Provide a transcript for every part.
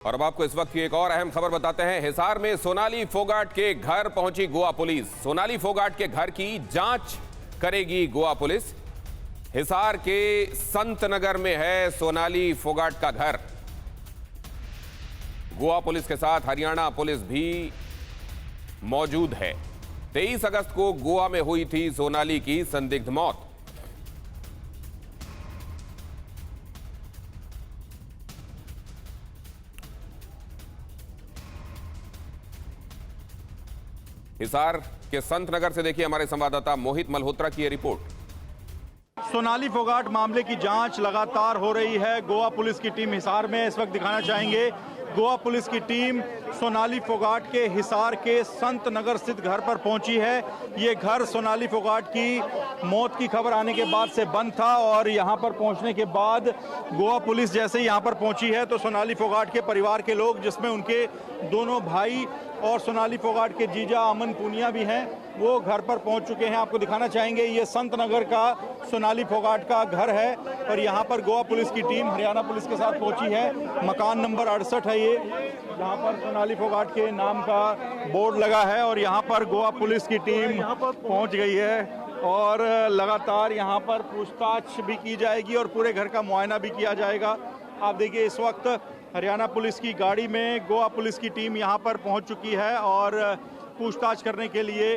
और अब आपको इस वक्त की एक और अहम खबर बताते हैं। हिसार में सोनाली फोगाट के घर पहुंची गोवा पुलिस। सोनाली फोगाट के घर की जांच करेगी गोवा पुलिस। हिसार के संत नगर में है सोनाली फोगाट का घर। गोवा पुलिस के साथ हरियाणा पुलिस भी मौजूद है। 23 अगस्त को गोवा में हुई थी सोनाली की संदिग्ध मौत। हिसार के संत नगर से देखिए हमारे संवाददाता मोहित मल्होत्रा की ये रिपोर्ट। सोनाली फोगाट मामले की जांच लगातार हो रही है। गोवा पुलिस की टीम हिसार में इस वक्त दिखाना चाहेंगे। गोवा पुलिस की टीम सोनाली फोगाट के हिसार के संत नगर स्थित घर पर पहुंची है। ये घर सोनाली फोगाट की मौत की खबर आने के बाद से बंद था और यहां पर पहुंचने के बाद गोवा पुलिस जैसे ही यहां पर पहुंची है तो सोनाली फोगाट के परिवार के लोग, जिसमें उनके दोनों भाई और सोनाली फोगाट के जीजा अमन पूनिया भी हैं, वो घर पर पहुंच चुके हैं। आपको दिखाना चाहेंगे ये संत नगर का सोनाली फोगाट का घर है और यहाँ पर गोवा पुलिस की टीम हरियाणा पुलिस के साथ पहुंची है। मकान नंबर 68 है ये, जहाँ पर सोनाली फोगाट के नाम का बोर्ड लगा है और यहाँ पर गोवा पुलिस की टीम पहुंच गई है और लगातार यहाँ पर पूछताछ भी की जाएगी और पूरे घर का मुआयना भी किया जाएगा। आप देखिए इस वक्त हरियाणा पुलिस की गाड़ी में गोवा पुलिस की टीम यहाँ पर पहुँच चुकी है और पूछताछ करने के लिए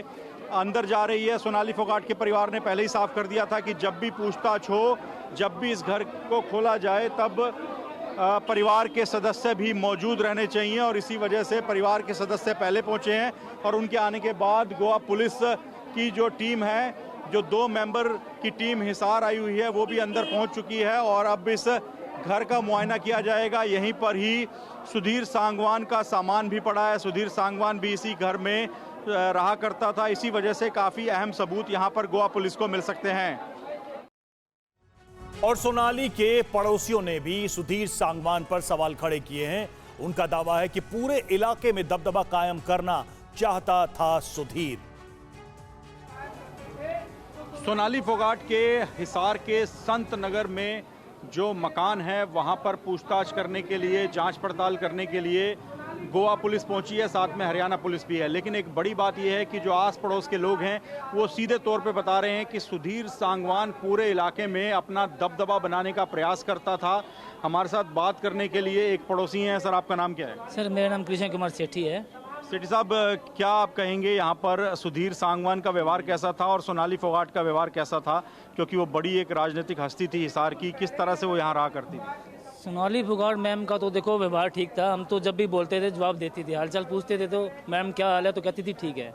अंदर जा रही है। सोनाली फोगाट के परिवार ने पहले ही साफ कर दिया था कि जब भी पूछताछ हो, जब भी इस घर को खोला जाए, तब परिवार के सदस्य भी मौजूद रहने चाहिए और इसी वजह से परिवार के सदस्य पहले पहुंचे हैं और उनके आने के बाद गोवा पुलिस की जो टीम है, जो 2 मेंबर की टीम हिसार आई हुई है, वो भी अंदर पहुंच चुकी है और अब इस घर का मुआयना किया जाएगा। यहीं पर ही सुधीर सांगवान का सामान भी पड़ा है। सुधीर सांगवान भी इसी घर में रहा करता था, इसी वजह से काफी अहम सबूत यहां पर गोवा पुलिस को मिल सकते हैं। और सोनाली के पड़ोसियों ने भी सुधीर सांगवान पर सवाल खड़े किए हैं। उनका दावा है कि पूरे इलाके में दबदबा कायम करना चाहता था सुधीर। सोनाली फोगाट के हिसार के संत नगर में जो मकान है वहां पर पूछताछ करने के लिए, जांच पड़ताल करने के लिए गोवा पुलिस पहुंची है, साथ में हरियाणा पुलिस भी है। लेकिन एक बड़ी बात यह है कि जो आस पड़ोस के लोग हैं वो सीधे तौर पे बता रहे हैं कि सुधीर सांगवान पूरे इलाके में अपना दबदबा बनाने का प्रयास करता था। हमारे साथ बात करने के लिए एक पड़ोसी हैं। सर, आपका नाम क्या है? सर, मेरा नाम कृष्ण कुमार सेठी है। सेठी साहब, क्या आप कहेंगे यहाँ पर सुधीर सांगवान का व्यवहार कैसा था और सोनाली फोगाट का व्यवहार कैसा था, क्योंकि वो बड़ी एक राजनीतिक हस्ती थी हिसार की, किस तरह से वो यहाँ रहा करती थी? सोनाली फोगाट मैम का तो देखो व्यवहार ठीक था। हम तो जब भी बोलते थे जवाब देती थी, हालचाल पूछते थे तो मैम क्या हाल है तो कहती थी ठीक है,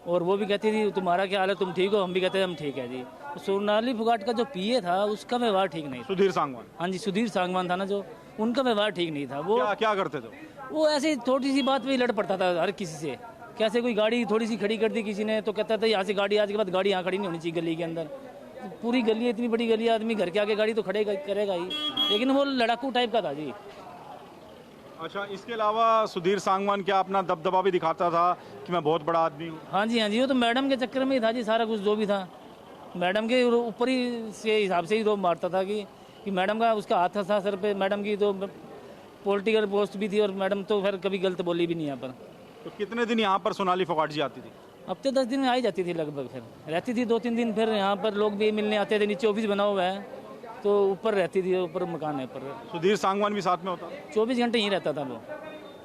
और वो भी कहती थी तुम्हारा क्या हाल है, तुम ठीक हो? हम भी कहते थे हम ठीक है जी। तो सोनाली फोगाट का जो पीए था उसका व्यवहार ठीक नहीं था। सुधीर सांगवान? हाँ जी, सुधीर सांगवान था ना, जो उनका व्यवहार ठीक नहीं था। वो क्या करते थे? वो ऐसे थोड़ी सी बात पे लड़ पड़ता था हर किसी से। कैसे कोई गाड़ी थोड़ी सी खड़ी कर दी किसी ने तो कहता था यहाँ से गाड़ी, आज के बाद गाड़ी यहाँ खड़ी नहीं होनी चाहिए गली के अंदर। पूरी गली इतनी बड़ी गली, आदमी घर के आगे गाड़ी तो खड़े करेगा ही, लेकिन वो लड़ाकू टाइप का था जी। अच्छा, इसके अलावा सुधीर सांगवान क्या अपना दबदबा भी दिखाता था कि मैं बहुत बड़ा आदमी हूँ? हाँ जी, हाँ जी, वो तो मैडम के चक्कर में ही था जी। सारा कुछ जो भी था मैडम के ऊपर ही से हिसाब से ही रोब मारता था कि मैडम का उसका हाथ था सर पे। मैडम की तो पॉलिटिकल पोस्ट भी थी और मैडम तो फिर कभी गलत बोली भी नहीं यहाँ पर। तो कितने दिन यहाँ पर सोनाली फोगाट जी आती थी? हफ्ते 10 दिन में आ ही जाती थी लगभग, फिर रहती थी 2-3 दिन। फिर यहाँ पर लोग भी मिलने आते थे, नीचे ऑफिस बना हुआ है तो ऊपर रहती थी, ऊपर मकान है पर। सुधीर सांगवान भी साथ में होता? 24 घंटे यहीं रहता था वो,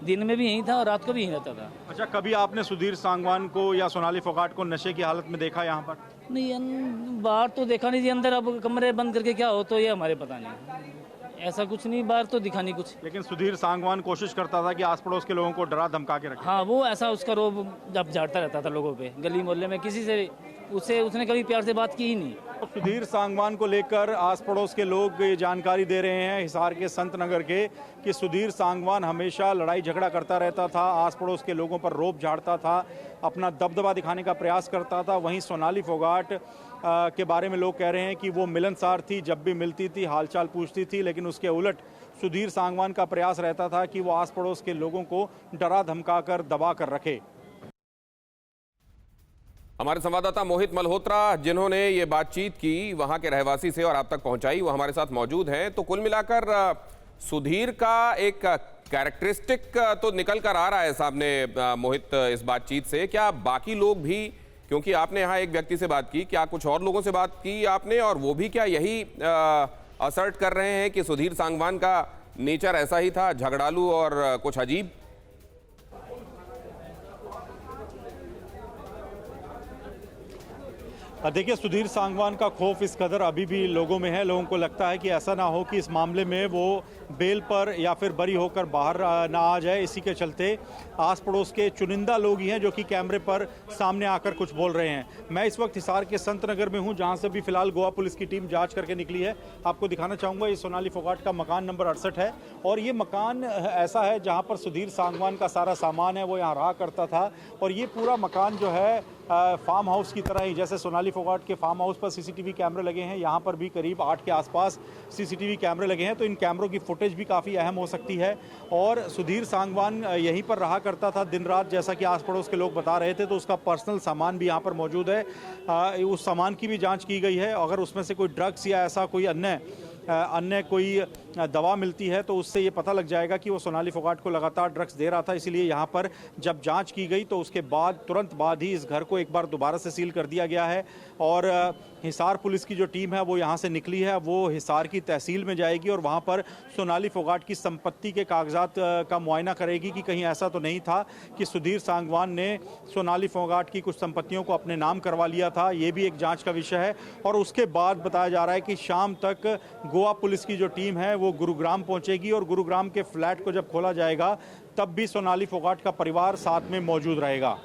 दिन में भी यहीं था और रात को भी यहीं रहता था। अच्छा, कभी आपने सुधीर सांगवान को या सोनाली फोगाट को नशे की हालत में देखा यहाँ पर? नहीं, बाहर तो देखा नहीं जी। अंदर अब कमरे बंद करके क्या हो तो ये हमारे पता नहीं, ऐसा कुछ नहीं, बाहर तो दिखा नहीं कुछ। लेकिन सुधीर सांगवान कोशिश करता था कि आस पड़ोस के लोगों को डरा धमका के रखे। हाँ, वो ऐसा उसका रोब जब झाड़ता रहता था लोगों पे, गली मोहल्ले में किसी से उसने कभी प्यार से बात की ही नहीं। तो सुधीर सांगवान को लेकर आस पड़ोस के लोग ये जानकारी दे रहे हैं हिसार के संत नगर के कि सुधीर सांगवान हमेशा लड़ाई झगड़ा करता रहता था, आस पड़ोस के लोगों पर रोब झाड़ता था, अपना दबदबा दिखाने का प्रयास करता था। वहीं सोनाली फोगाट के बारे में लोग कह रहे हैं कि वो मिलनसार थी, जब भी मिलती थी हालचाल पूछती थी, लेकिन उसके उलट सुधीर सांगवान का प्रयास रहता था कि वो आस पड़ोस के लोगों को डरा धमका कर दबा कर रखे। हमारे संवाददाता मोहित मल्होत्रा, जिन्होंने ये बातचीत की वहां के रहवासी से और आप तक पहुंचाई, वो हमारे साथ मौजूद हैं। तो कुल मिलाकर सुधीर का एक कैरेक्टरिस्टिक तो निकल कर आ रहा है सामने मोहित इस बातचीत से। क्या बाकी लोग भी, क्योंकि आपने यहाँ एक व्यक्ति से बात की, क्या कुछ और लोगों से बात की आपने, और वो भी क्या यही असर्ट कर रहे हैं कि सुधीर सांगवान का नेचर ऐसा ही था, झगड़ालू और कुछ अजीब? देखिए, सुधीर सांगवान का खौफ इस कदर अभी भी लोगों में है। लोगों को लगता है कि ऐसा ना हो कि इस मामले में वो बेल पर या फिर बरी होकर बाहर ना आ जाए। इसी के चलते आस पड़ोस के चुनिंदा लोग ही हैं जो कि कैमरे पर सामने आकर कुछ बोल रहे हैं। मैं इस वक्त हिसार के संत नगर में हूं, जहां से भी फिलहाल गोवा पुलिस की टीम जांच करके निकली है। आपको दिखाना चाहूँगा, ये सोनाली फोगाट का मकान नंबर 68 है और ये मकान ऐसा है जहाँ पर सुधीर सांगवान का सारा सामान है वो यहाँ रहा करता था। और ये पूरा मकान जो है फार्म हाउस की तरह ही, जैसे सोनाली फोगाट के फार्म हाउस पर सीसीटीवी कैमरे लगे हैं, यहाँ पर भी करीब 8 के आसपास सीसीटीवी कैमरे लगे हैं। तो इन कैमरों की फुटेज भी काफ़ी अहम हो सकती है। और सुधीर सांगवान यहीं पर रहा करता था दिन रात, जैसा कि आस पड़ोस के लोग बता रहे थे। तो उसका पर्सनल सामान भी यहाँ पर मौजूद है। उस सामान की भी जाँच की गई है। अगर उसमें से कोई ड्रग्स या ऐसा कोई अन्य कोई दवा मिलती है तो उससे ये पता लग जाएगा कि वो सोनाली फोगाट को लगातार ड्रग्स दे रहा था। इसीलिए यहाँ पर जब जांच की गई तो उसके बाद तुरंत बाद ही इस घर को एक बार दोबारा से सील कर दिया गया है। और हिसार पुलिस की जो टीम है वो यहाँ से निकली है, वो हिसार की तहसील में जाएगी और वहाँ पर सोनाली फोगाट की संपत्ति के कागजात का मुआयना करेगी कि कहीं ऐसा तो नहीं था कि सुधीर सांगवान ने सोनाली फोगाट की कुछ संपत्तियों को अपने नाम करवा लिया था। ये भी एक जांच का विषय है। और उसके बाद बताया जा रहा है कि शाम तक गोवा पुलिस की जो टीम है वो गुरुग्राम पहुंचेगी और गुरुग्राम के फ्लैट को जब खोला जाएगा तब भी सोनाली फोगाट का परिवार साथ में मौजूद रहेगा।